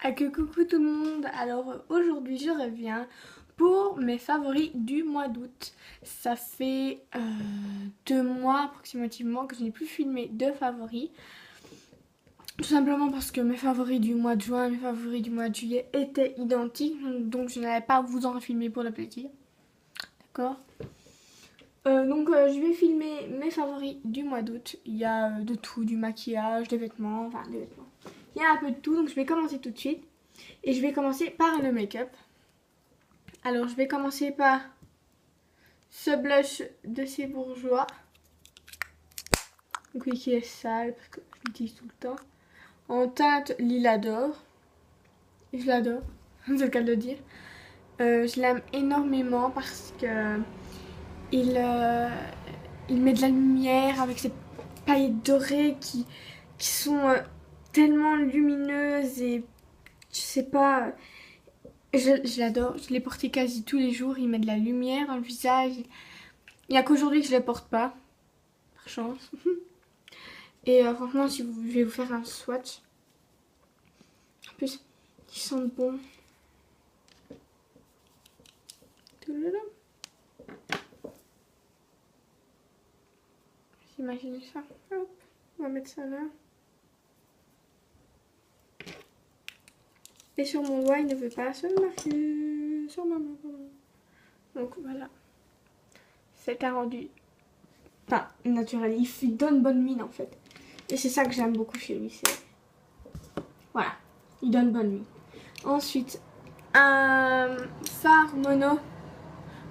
Ah que coucou tout le monde. Alors aujourd'hui je reviens pour mes favoris du mois d'août. Ça fait 2 mois approximativement que je n'ai plus filmé de favoris. Tout simplement parce que mes favoris du mois de juin et mes favoris du mois de juillet étaient identiques. Donc je n'allais pas vous en filmer pour le plaisir. D'accord. Je vais filmer mes favoris du mois d'août. Il y a de tout, du maquillage, des vêtements, enfin des vêtements. Il y a un peu de tout, donc je vais commencer tout de suite. Et je vais commencer par le make-up. Alors je vais commencer par ce blush de chez Bourjois. Donc oui, qui est sale parce que je l'utilise tout le temps. En teinte Lilas d'or. Je l'adore, c'est le cas de le dire. Je l'aime énormément parce que il met de la lumière avec ses paillettes dorées qui sont tellement lumineuses et je sais pas, je l'adore. Je l'ai porté quasi tous les jours. Il met de la lumière dans le visage. Il n'y a qu'aujourd'hui que je ne les porte pas, par chance. Et franchement, si vous, je vais vous faire un swatch. En plus, ils sentent bon. Imaginez ça. Hop, on va mettre ça là. Et sur mon doigt, il ne veut pas se marquer. Sur ma main. Donc voilà. C'est un rendu. Enfin, naturel. Il donne bonne mine en fait. Et c'est ça que j'aime beaucoup chez lui. Voilà. Il donne bonne mine. Ensuite, un fard mono.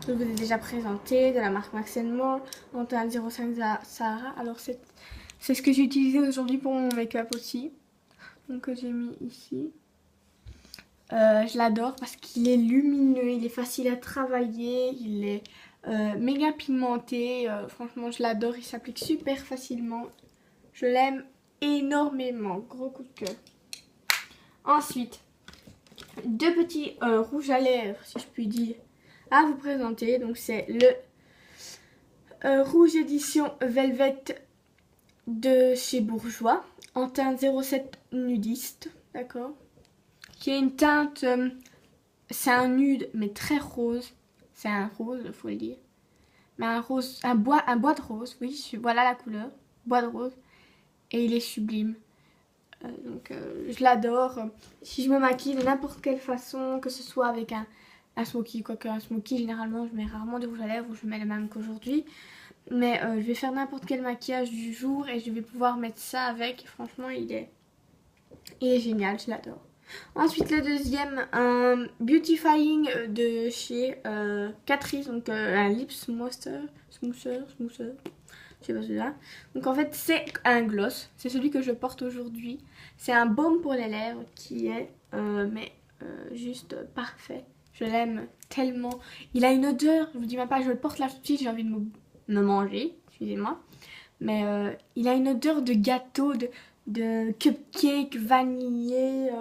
Je vous ai déjà présenté de la marque Max & More en teinte 05 Sahara. Alors c'est ce que j'ai utilisé aujourd'hui pour mon make-up aussi. Donc j'ai mis ici. Je l'adore parce qu'il est lumineux, il est facile à travailler, il est méga pigmenté. Franchement je l'adore, il s'applique super facilement. Je l'aime énormément, gros coup de cœur. Ensuite, deux petits rouges à lèvres, si je puis dire, à vous présenter. Donc c'est le rouge édition Velvet de chez Bourjois en teinte 07 nudiste, d'accord, qui est une teinte, c'est un nude mais très rose, c'est un rose, il faut le dire, mais un rose, un bois de rose, oui, voilà la couleur, bois de rose, et il est sublime. Je l'adore. Si je me maquille de n'importe quelle façon, que ce soit avec un smoky, quoique un smoky généralement je mets rarement de rouge à lèvres, ou je mets le même qu'aujourd'hui, mais je vais faire n'importe quel maquillage du jour et je vais pouvoir mettre ça avec. Franchement il est génial, je l'adore. Ensuite le deuxième, un beautifying de chez Catrice, donc un lip smoother, je sais pas celui-là. Donc en fait c'est un gloss, c'est celui que je porte aujourd'hui. C'est un baume pour les lèvres qui est juste parfait. Je l'aime tellement. Il a une odeur, je vous dis même pas, je le porte là tout de suite, j'ai envie de me manger, excusez-moi. Mais il a une odeur de gâteau, de cupcake vanillé.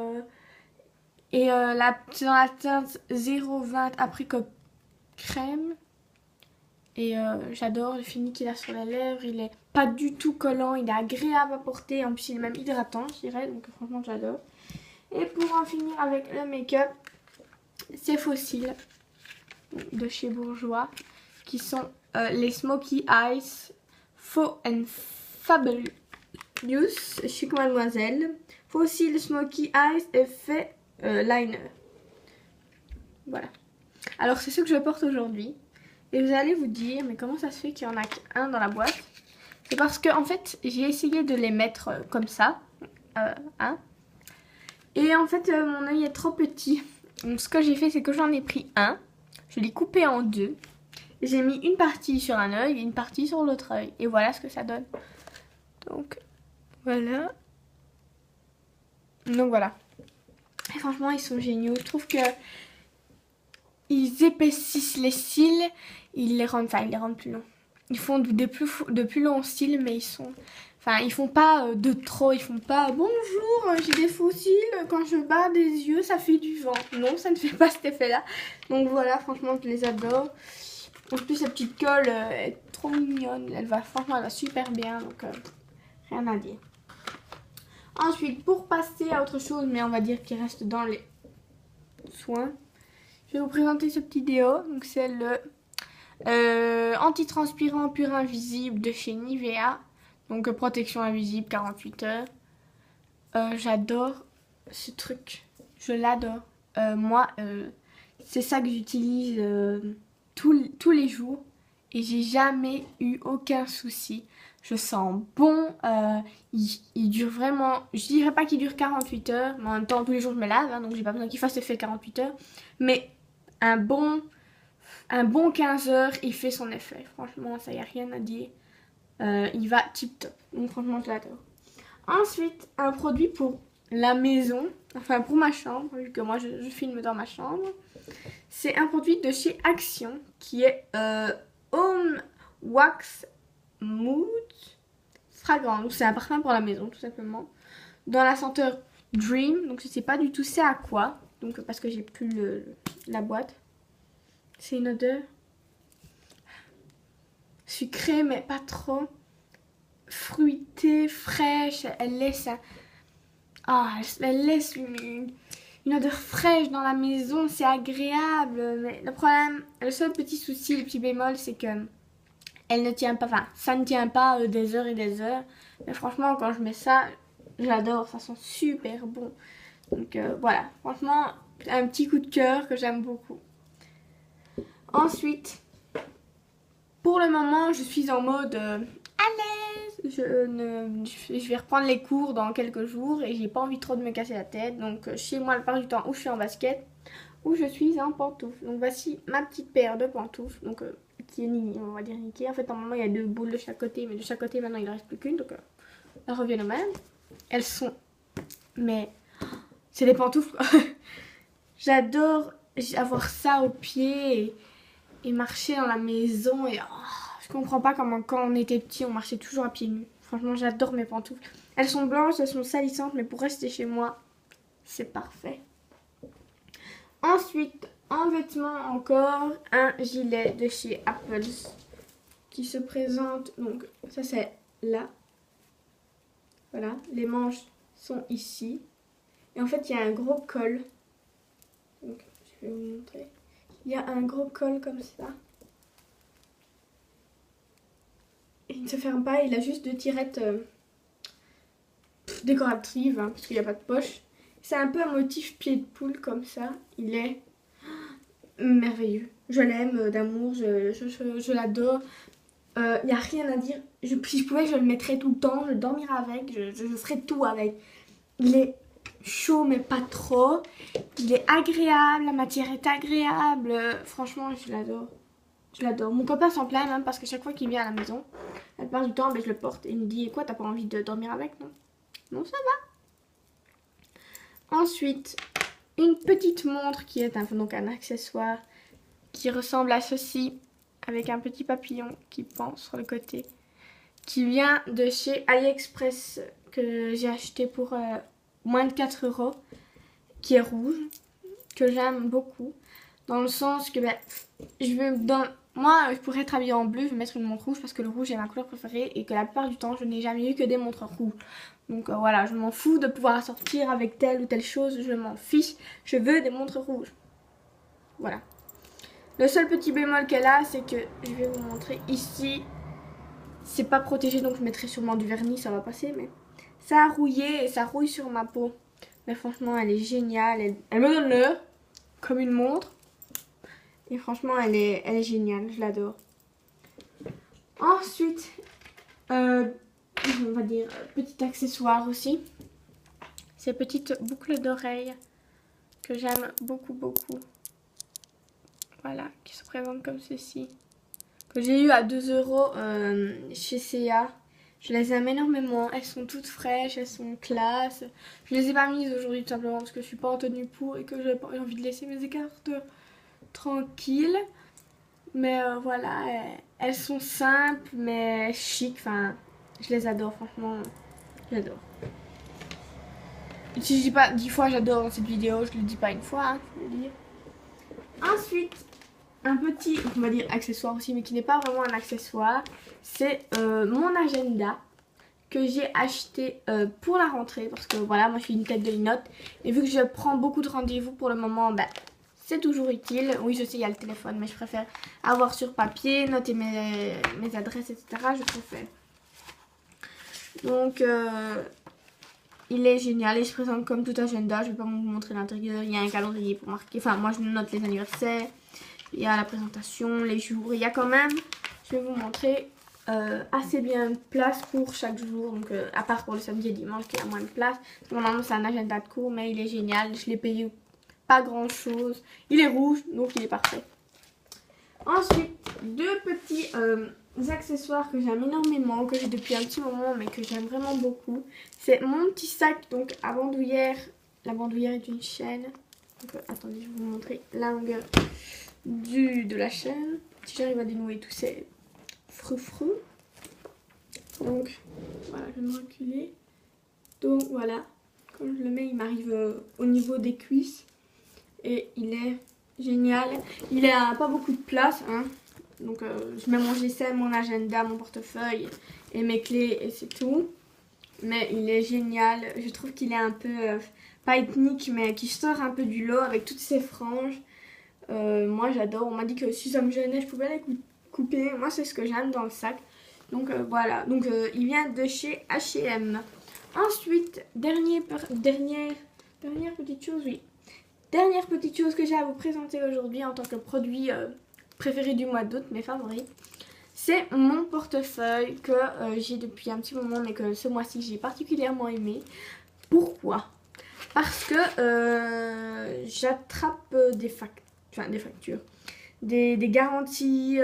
C'est dans la teinte 020 apricot crème. Et j'adore le fini qu'il a sur les lèvres. Il est pas du tout collant, il est agréable à porter. En plus il est même hydratant, je dirais. Donc franchement j'adore. Et pour en finir avec le make-up, c'est Fossil de chez Bourjois, qui sont les Smoky Eyes Faux and Fabulous Chic Mademoiselle. Fossil Smoky Eyes Effet Liner. Voilà. Alors c'est ce que je porte aujourd'hui. Et vous allez vous dire, mais comment ça se fait qu'il y en a qu'un dans la boîte? C'est parce que en fait j'ai essayé de les mettre comme ça, et en fait mon œil est trop petit. Donc ce que j'ai fait, c'est que j'en ai pris un, je l'ai coupé en deux, j'ai mis une partie sur un œil et une partie sur l'autre œil, et voilà ce que ça donne. Donc voilà. Et franchement ils sont géniaux. Je trouve que ils épaississent les cils, ils les rendent plus longs. Ils font de plus longs cils, mais ils font pas de trop, ils font pas bonjour, j'ai des faux cils, quand je bats des yeux ça fait du vent. Non, ça ne fait pas cet effet là. Donc voilà, franchement je les adore. En plus cette petite colle est trop mignonne, franchement elle va super bien, donc rien à dire. Ensuite, pour passer à autre chose, mais on va dire qu'il reste dans les soins, je vais vous présenter ce petit déo. Donc c'est le antitranspirant pur invisible de chez Nivea. Donc protection invisible 48 heures. J'adore ce truc. Je l'adore. Moi, c'est ça que j'utilise tous les jours. Et j'ai jamais eu aucun souci. Je sens bon. Il dure vraiment... Je dirais pas qu'il dure 48 heures. Mais en même temps, tous les jours, je me lave. Hein, donc j'ai pas besoin qu'il fasse effet 48 heures. Mais un bon 15 heures, il fait son effet. Franchement, ça y a rien à dire. Il va tip top. Donc franchement, je l'adore. Ensuite, un produit pour la maison. Enfin, pour ma chambre. Vu que moi, je filme dans ma chambre. C'est un produit de chez Action. Qui est Home Wax Mood Fragrant. Donc c'est un parfum pour la maison, tout simplement. Dans la senteur Dream. Donc je sais pas du tout c'est à quoi. Donc parce que j'ai plus la boîte. C'est une odeur sucrée mais pas trop. Fruitée, fraîche. Elle laisse une odeur fraîche dans la maison. C'est agréable. Mais le problème, le seul petit souci, le petit bémol, c'est que elle ne tient pas, enfin ça ne tient pas des heures et des heures. Mais franchement quand je mets ça, j'adore. Ça sent super bon. Donc voilà, franchement un petit coup de cœur que j'aime beaucoup. Ensuite, pour le moment, je suis en mode à l'aise. Je vais reprendre les cours dans quelques jours et j'ai pas envie trop de me casser la tête. Donc chez moi, la plupart du temps, où je suis en basket, où je suis en pantoufles. Donc voici ma petite paire de pantoufles. Donc qui est on va dire niquée. En fait, normalement, il y a 2 boules de chaque côté, mais de chaque côté, maintenant, il ne reste plus qu'une. Donc elles reviennent au même. Elles sont, mais c'est des pantoufles. J'adore avoir ça au pied et marcher dans la maison. Et je comprends pas comment quand on était petit on marchait toujours à pieds nus. Franchement j'adore mes pantoufles. Elles sont blanches, elles sont salissantes, mais pour rester chez moi c'est parfait. Ensuite en vêtements encore un gilet de chez Apples qui se présente. Donc ça c'est là. Voilà, les manches sont ici. Et en fait il y a un gros col. Donc je vais vous montrer. Il y a un gros col comme ça. Et il ne se ferme pas, il a juste 2 tirettes décoratives, hein, parce qu'il n'y a pas de poche. C'est un peu un motif pied de poule comme ça. Il est merveilleux. Je l'aime d'amour, je l'adore. Il n'y a rien à dire. Si je pouvais, je le mettrais tout le temps, je dormirais avec, je ferais tout avec. Il est chaud mais pas trop. Il est agréable, la matière est agréable. Franchement, je l'adore. Je l'adore. Mon copain s'en plaint même parce que chaque fois qu'il vient à la maison, la plupart du temps, je le porte et il me dit quoi, t'as pas envie de dormir avec? Non. Non, ça va. Ensuite, une petite montre qui est donc un accessoire qui ressemble à ceci avec un petit papillon qui pend sur le côté, qui vient de chez AliExpress que j'ai acheté pour moins de 4 €, qui est rouge, que j'aime beaucoup, dans le sens que moi je pourrais être habillée en bleu, je vais mettre une montre rouge parce que le rouge est ma couleur préférée et que la plupart du temps je n'ai jamais eu que des montres rouges. Donc voilà, je m'en fous de pouvoir sortir avec telle ou telle chose, je m'en fiche, je veux des montres rouges. Voilà. Le seul petit bémol qu'elle a, c'est que je vais vous montrer ici, c'est pas protégé donc je mettrai sûrement du vernis, ça va passer, mais ça a rouillé et ça rouille sur ma peau. Mais franchement elle est géniale, elle me donne l'heure comme une montre. Et franchement elle est géniale, je l'adore. Ensuite, on va dire petit accessoire aussi. Ces petites boucles d'oreilles que j'aime beaucoup beaucoup. Voilà, qui se présentent comme ceci. Que j'ai eu à 2 € chez C&A. Je les aime énormément, elles sont toutes fraîches, elles sont classe. Je les ai pas mises aujourd'hui tout simplement parce que je suis pas en tenue pour et que j'ai pas envie de laisser mes écartes tranquilles. Mais voilà, elles sont simples mais chic, enfin je les adore franchement, j'adore. Si je dis pas 10 fois j'adore dans cette vidéo, je le dis pas une fois, hein, je veux dire. Ensuite, un petit, on va dire accessoire aussi, mais qui n'est pas vraiment un accessoire, c'est mon agenda que j'ai acheté pour la rentrée. Parce que voilà, moi je suis une tête de linotte. Et vu que je prends beaucoup de rendez-vous pour le moment, bah, c'est toujours utile. Oui, je sais, il y a le téléphone, mais je préfère avoir sur papier, noter mes adresses, etc. Je préfère. Donc, il est génial et je présente comme tout agenda. Je vais pas vous montrer l'intérieur. Il y a un calendrier pour marquer. Enfin, moi, je note les anniversaires. Il y a la présentation, les jours. Il y a quand même, je vais vous montrer, assez bien de place pour chaque jour. Donc, à part pour le samedi et dimanche, il y a moins de place. Normalement, c'est un agenda de cours, mais il est génial. Je l'ai payé pas grand chose. Il est rouge, donc il est parfait. Ensuite, deux petits accessoires que j'aime énormément, que j'ai depuis un petit moment, mais que j'aime vraiment beaucoup. C'est mon petit sac, donc à bandoulière. La bandoulière est une chaîne. Donc, attendez, je vais vous montrer la longueur de la chaîne. Si j'arrive à dénouer tous ces frou-frou. Donc, voilà, je vais me reculer. Donc, voilà. Quand je le mets, il m'arrive au niveau des cuisses. Et il est génial. Il a pas beaucoup de place, hein. Donc je mets mon GSM, mon agenda, mon portefeuille et mes clés et c'est tout. Mais il est génial. Je trouve qu'il est un peu, pas ethnique, mais qui sort un peu du lot avec toutes ces franges. Moi j'adore. On m'a dit que si ça me gênait, je pouvais les couper. Moi c'est ce que j'aime dans le sac. Donc voilà. Donc il vient de chez H&M. Ensuite, dernière petite chose, oui. Dernière petite chose que j'ai à vous présenter aujourd'hui en tant que produit préféré du mois d'août, mes favoris. C'est mon portefeuille que j'ai depuis un petit moment, mais que ce mois-ci j'ai particulièrement aimé. Pourquoi? Parce que j'attrape des factures, des garanties,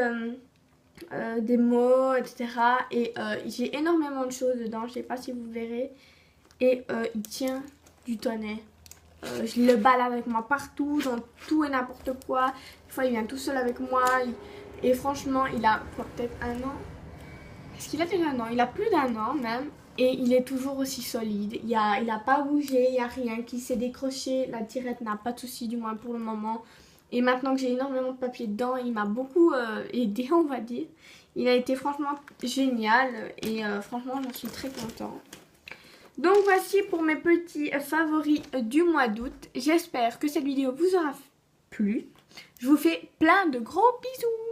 des mots, etc. Et j'ai énormément de choses dedans, je ne sais pas si vous verrez. Et il tient du tonnet. Je le balade avec moi partout, dans tout et n'importe quoi. Des fois, il vient tout seul avec moi. Et franchement, il a peut-être un an. Est-ce qu'il a déjà un an? Il a plus d'un an même. Et il est toujours aussi solide. Il a pas bougé, il n'y a rien qui s'est décroché. La tirette n'a pas de souci, du moins pour le moment. Et maintenant que j'ai énormément de papier dedans, il m'a beaucoup aidé, on va dire. Il a été franchement génial. Et franchement, j'en suis très contente. Donc voici pour mes petits favoris du mois d'août. J'espère que cette vidéo vous aura plu. Je vous fais plein de gros bisous.